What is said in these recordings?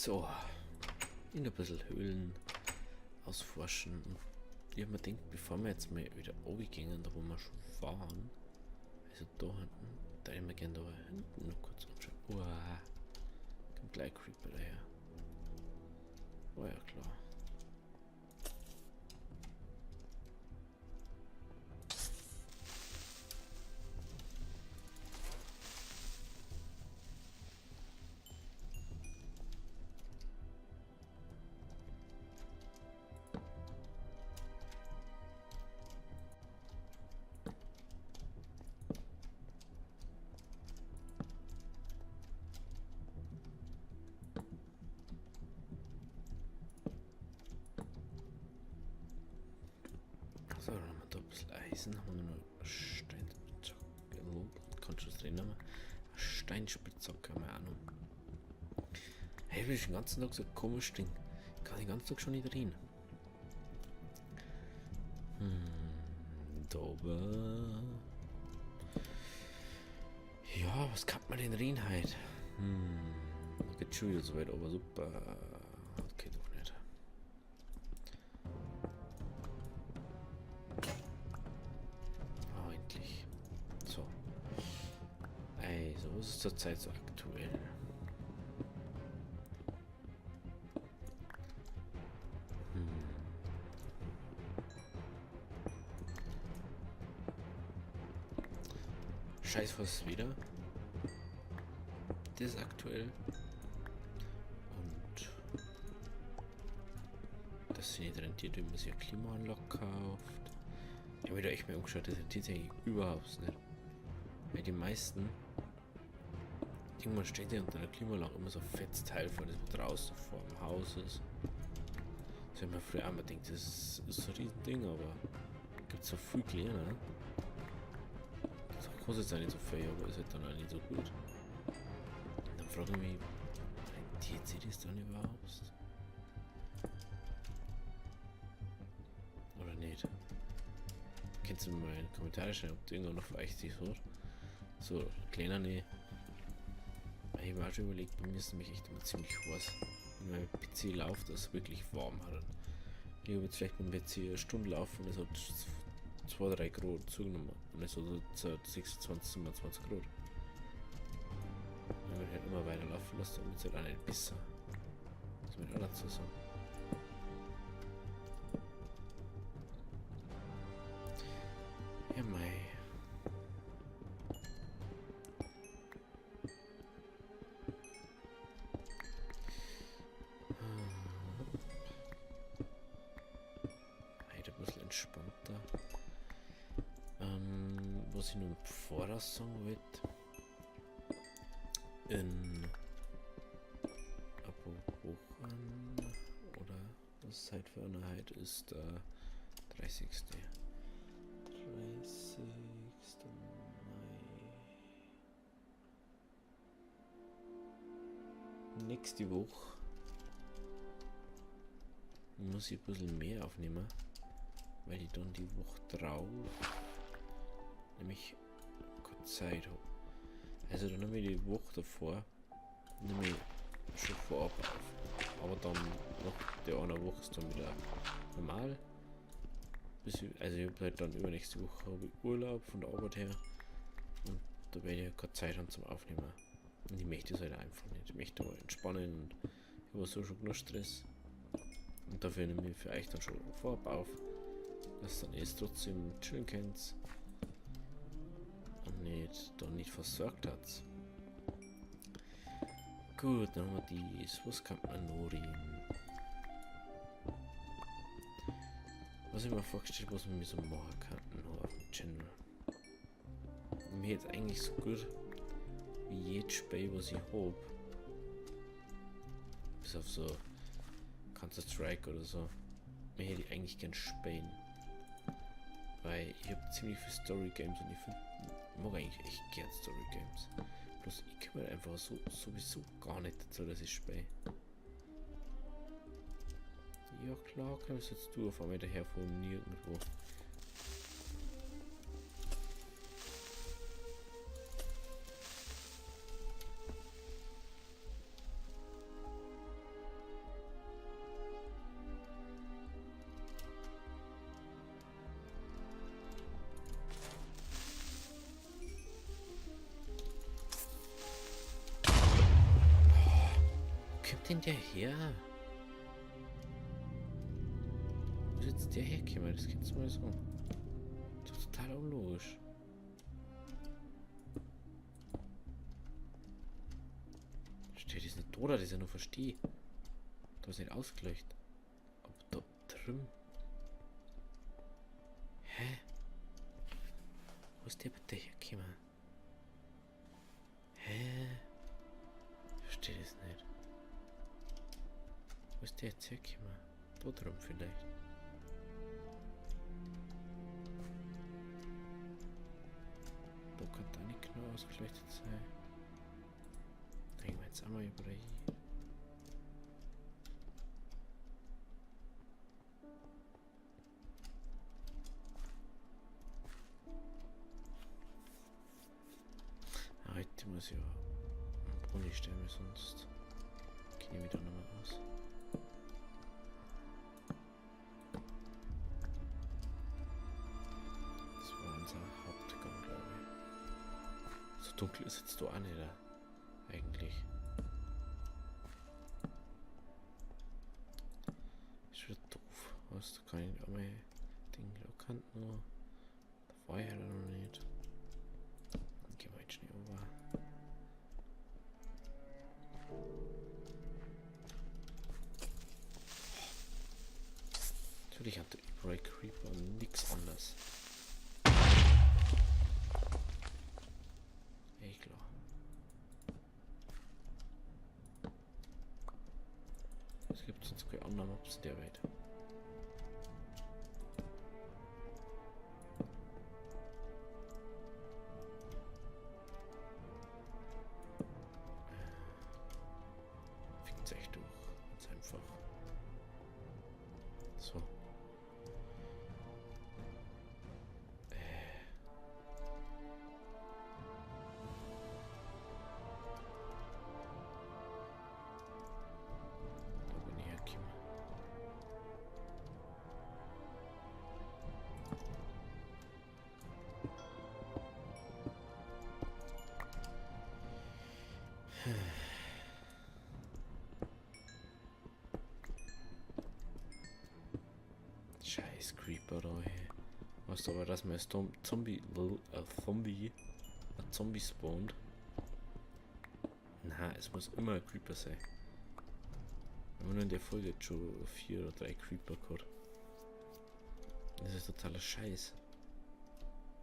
So, in ein bisschen Höhlen ausforschen. Und ich habe mir gedacht, bevor wir jetzt mal wieder runtergehen, da wo wir schon waren, also da hinten, da hätte ich mir gerne da hinten noch kurz anschauen. Uah, kommt gleich Creeper daher. War ja klar. So, dann haben wir da ein bisschen Eisen, haben wir noch Steinspitzhacke. Kannst du das drin haben? Steinspitzhacke haben wir auch noch. Hey, ich will den ganzen Tag so komisch Ding. Ich kann den ganzen Tag schon nicht rein. Da oben. Ja, was kann man denn rein heute? Da geht schon wieder so weit, aber super. Okay, doch nicht. Endlich. So. Also, was ist zurzeit so aktuell? Scheiß was wieder. Das ist aktuell. Und das sind nicht rentiert, wenn man sich eine Klimaanlage kauft. Ich habe mir da echt mal umgeschaut, das rentiert eigentlich überhaupt nicht. Weil die meisten, irgendwann steht ja unter der Klimaanlage immer so ein fettes Teil vor, das draußen vor dem Haus ist. Das habe ich mir früher auch mal gedacht, das ist so ein Riesending, aber gibt es so viel kleiner. Das kostet jetzt auch nicht so viel, aber ist halt dann auch nicht so gut. Und dann frage ich mich, rentiert sich das dann überhaupt? Oder nicht? Könnt ihr mal in die Kommentare schreiben, ob irgendwo noch für euch so kleiner ne. Ich habe auch schon überlegt, bei mir ist nämlich echt immer ziemlich heiß. Wenn mein PC läuft, dass es wirklich warm hat. Ich habe jetzt vielleicht mit dem PC eine Stunde laufen und es hat 2-3 Grad zugenommen. Und es hat 26, 27 Grad. Wenn man halt immer weiter laufen lässt, dann wird es halt auch nicht besser. Das muss ich auch dazu sagen. Ja, mei. Heute ein bisschen entspannter. Was ich nur im Voraus sagen wollte. In ein paar Wochen oder was es halt für eine Zeit ist, der 30. 30. Mai. Nächste Woche muss ich ein bisschen mehr aufnehmen, weil ich dann die Woche drauf nämlich keine Zeit habe. Also dann nehme ich die Woche davor nehme ich schon vorab auf. Aber dann nach der einer Woche ist dann wieder normal. Also ich habe halt dann übernächste Woche habe ich Urlaub von der Arbeit her und da werde ich keine Zeit haben zum Aufnehmen. Und ich möchte es halt einfach nicht. Ich möchte aber entspannen und ich habe so schon genug Stress. Und dafür nehme ich für euch dann schon vorab auf, dass dann es trotzdem chillen könnt und nicht versorgt hat. Gut, dann haben wir dies. Was kann man noch reden? Was ich mir vorgestellt, was man mir so machen kann, noch auf dem Channel. Mir jetzt eigentlich so gut wie jedes Spiel, was ich habe. Bis auf so Counter-Strike oder so. Mir hätte ich eigentlich gern spielen. Weil ich habe ziemlich viele Story-Games und ich mag eigentlich echt gern Story-Games. Bloß ich komme einfach sowieso gar nicht dazu, dass ich spiele. Ja klar, kommst jetzt du auf einmal daher von nirgendwo. denn der her? Wo ist jetzt der hergekommen? Das geht's mal so. Das ist total unlogisch. Steht das nicht da, oder? Das ist ja nur verstehe. Da ist nicht ausgeleuchtet. Aber da drüben. Hä? Wo ist der bitte hergekommen? Hä? Ich verstehe das nicht. Wo ist der jetzt hergekommen? Da drüben vielleicht. Da kann da nicht genau ausgeleuchtet sein. Denken wir jetzt einmal über hier. Heute muss ich ja einen Brunni stellen, sonst gehe ich wieder nochmal raus. Das war unser Hauptgang, glaube ich. So dunkel ist jetzt da auch nicht da, eigentlich. Ist wieder doof. Was, da kann ich einmal Ding da kann nur. Da war ich halt noch nicht. Dann gehen wir jetzt schnell over. Natürlich hat der Ebray Creeper nichts anderes. Echt klar. Es gibt sonst keine anderen Mobs in der Welt. Fickt's echt durch. Ganz einfach. So. Da bin ich hergekommen. Scheiß Creeper da, hey. Weißt du aber, dass man als Zombie spawnt? Na, es muss immer ein Creeper sein. Wir haben nur in der Folge jetzt schon 4 oder 3 Creeper gehabt. Das ist totaler Scheiß.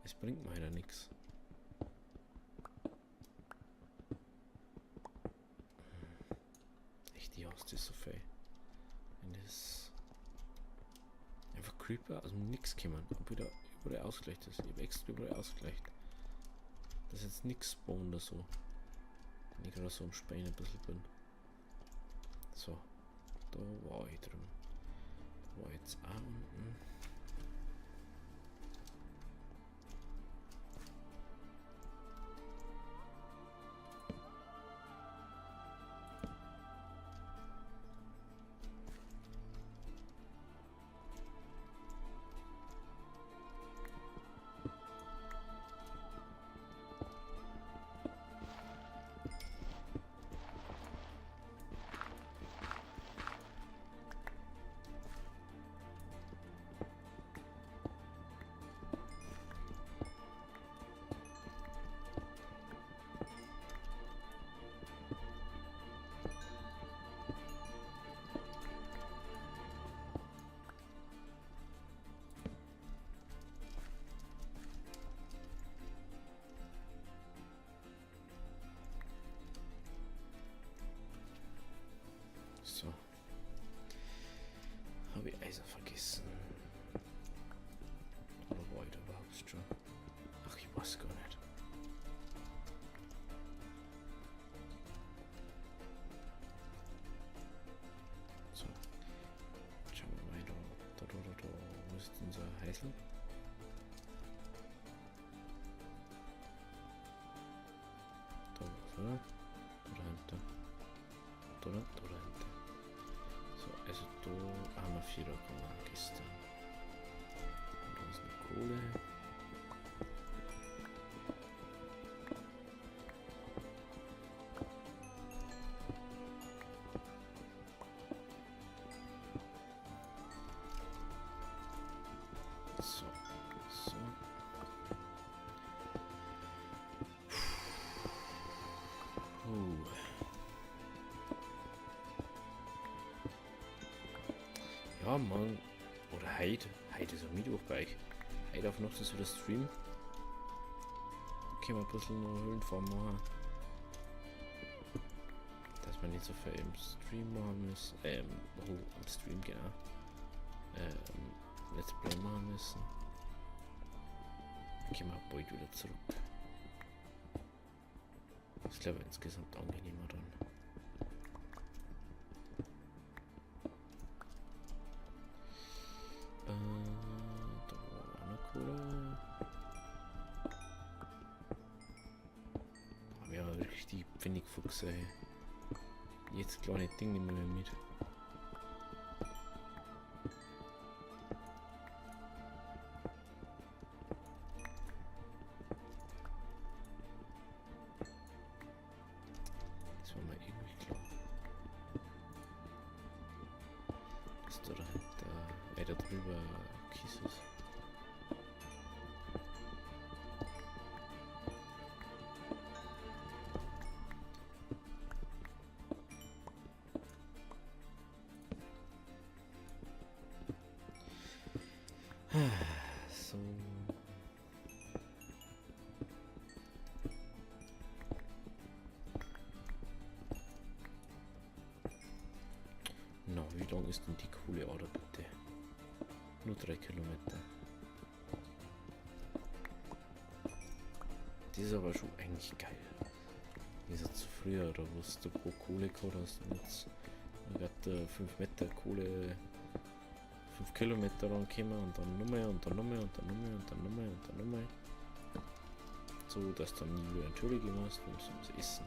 Es bringt mir halt nichts. Echt, die Haust ist so viel. Wenn das einfach Creeper aus dem Nix kommen und wieder überall ausgeleuchtet ist. Ich habe extra überall ausgeleuchtet. Dass jetzt nichts spawnen oder so. Wenn ich gerade so am Speien ein bisschen bin. So. Da war ich drin. Da war jetzt auch unten. So. Habe ich Eisen vergessen? Oder war ich da überhaupt schon? Ach, ich weiß gar nicht. So. Schauen wir mal da. Wo ist unser Heißel? Da, oder? Oder hinter? Da hinter. So, also da haben wir 4 Kisten. Und da ist eine Kohle. Ja, Mann. Oder heute. Heute ist auch Mittwoch bei euch. Heute auf Nacht ist wieder Stream. Können wir ein bisschen noch Höhlenform machen. Dass wir nicht so viel im Stream machen müssen. Im Stream, genau. Let's Play machen müssen. Gehen wir bald wieder zurück. Ich glaube insgesamt angenehmer dann. Da war auch noch Kohle. Aber ja, wirklich die Pfennigfuchse. Jetzt kleine Ding nehmen wir mit. Das war mal irgendwie klar. Dass da dahinter, da drüber Kies ist. So. Na, wie lang ist denn die Kohleader bitte? Nur 3 Kilometer. Das ist aber schon eigentlich geil. Wie gesagt, zu früher, da wo du pro Kohle gehabt hast und jetzt wird 5 Meter Kohle 5 Kilometer rankommen und dann nochmal und dann nochmal und dann nochmal und dann nochmal und dann nochmal. So, dass du dann nie wieder Entschuldigung hast, wenn du was essen.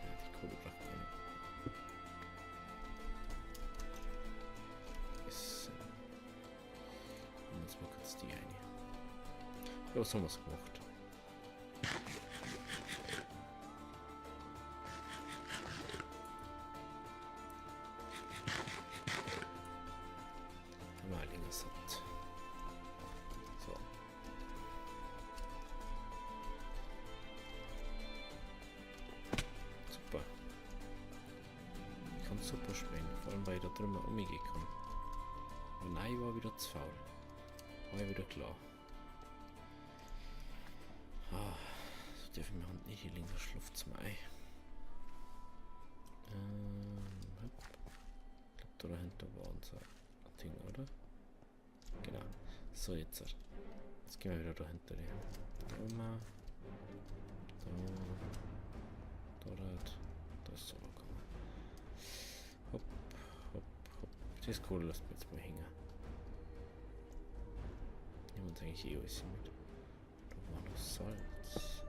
Ja, die Kohle braucht man nicht. Essen. Und jetzt mal kurz die eine. Ja, was haben wir gemacht? Super spielen, vor allem weil ich da drüben umgehen kann. Aber nein, ich war wieder zu faul. War ich wieder klar. So darf ich mir Hand nicht die linke Schluft zum Ei. Ich glaube, da dahinter war unser Ding, oder? Genau. So, jetzt. Jetzt gehen wir wieder dahinter hin. Da oben. Da ist so gekommen. Hopp, hopp, hopp. Das Kohle lässt mich jetzt mal hängen. Nehmen wir uns eigentlich eh alles mit. Da war noch Salz.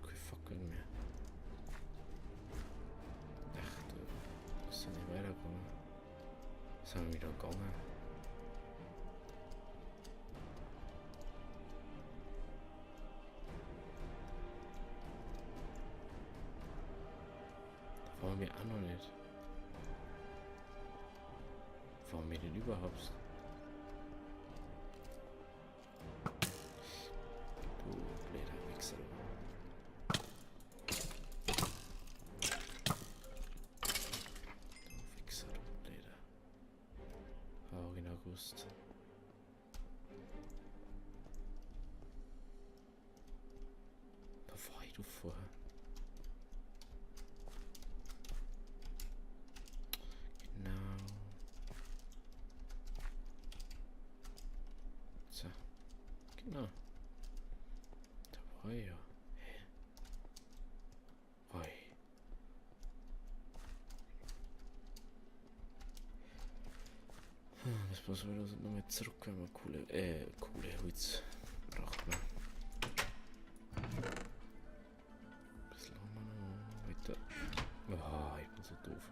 Keine Fackeln mehr. Ach du, ist ja nicht weitergegangen. Sind wir wieder gegangen? Warum wir auch noch nicht? Warum wir denn überhaupt? Du blöder Wichser. Du Wichser, du blöder. Auch in August. Da war ich du vorher. Genau. Da war ja. Hä? Oi. Das muss man also nochmal zurück, wenn man Kohleholz braucht man. Bisschen haben wir noch weiter. Oh, ich bin so doof.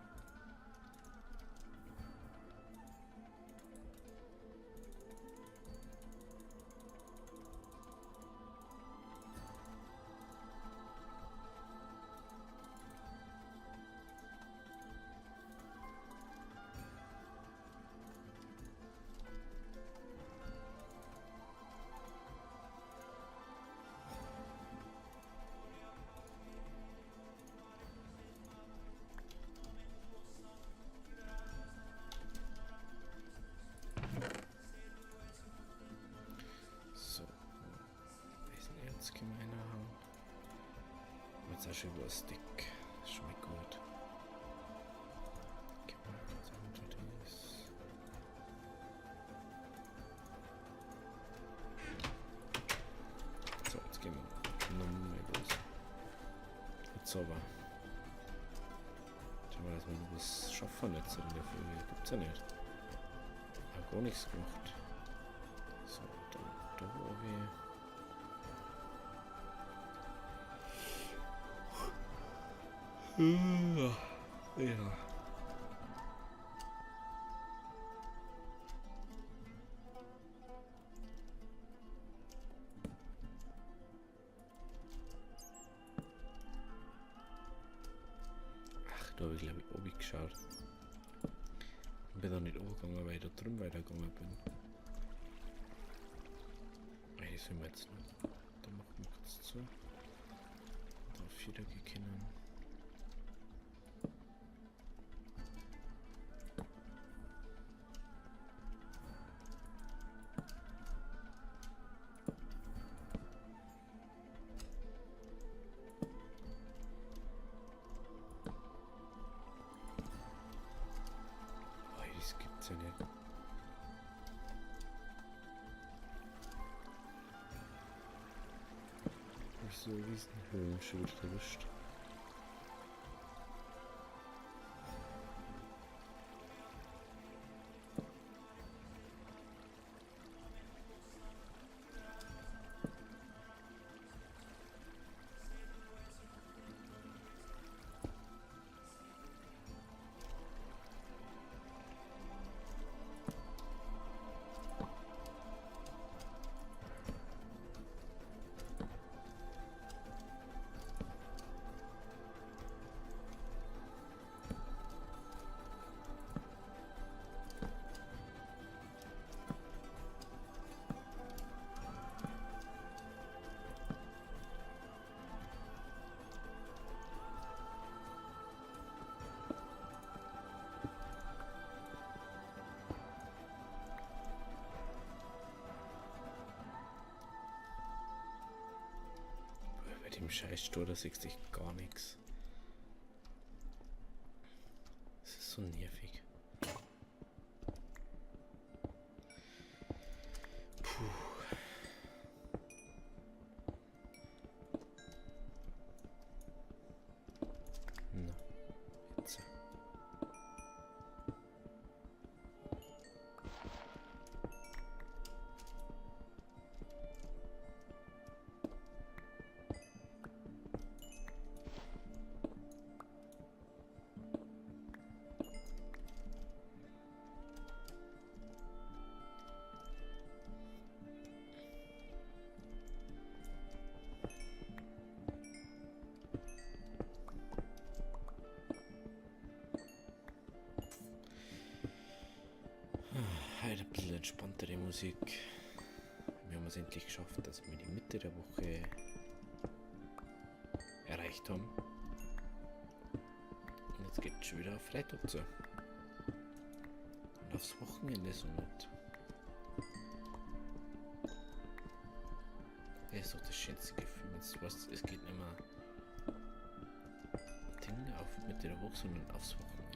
ist auch schon Stick. Das schmeckt gut. Gib mal kurz unter dies. So, jetzt gehen wir nochmal los. Jetzt aber. Schauen wir, dass wir noch was schaffen jetzt in der Folge. Gibt's ja nicht. Hab gar nichts gemacht. So, dann da irgendwie. Ja. Ach, da habe ich glaube ich oben geschaut. Ich bin da nicht hochgegangen, weil ich da drüben weitergegangen bin. Eigentlich sind wir jetzt noch. Da machen wir kurz zu. Da auf wieder gekennen. Das gibt's ja nicht. Nicht so Riesenhöhlenschild erwischt. Im Scheißstor, da siehst du gar nichts. Das ist so nervig. Puh. Na, jetzt. Heute ein bisschen entspanntere Musik. Wir haben es endlich geschafft, dass wir die Mitte der Woche erreicht haben. Und jetzt geht es schon wieder auf Freitag zu. Und aufs Wochenende somit. Das ist doch das schönste Gefühl. Jetzt weißt, es geht nicht mehr Dinge auf Mitte der Woche, sondern aufs Wochenende.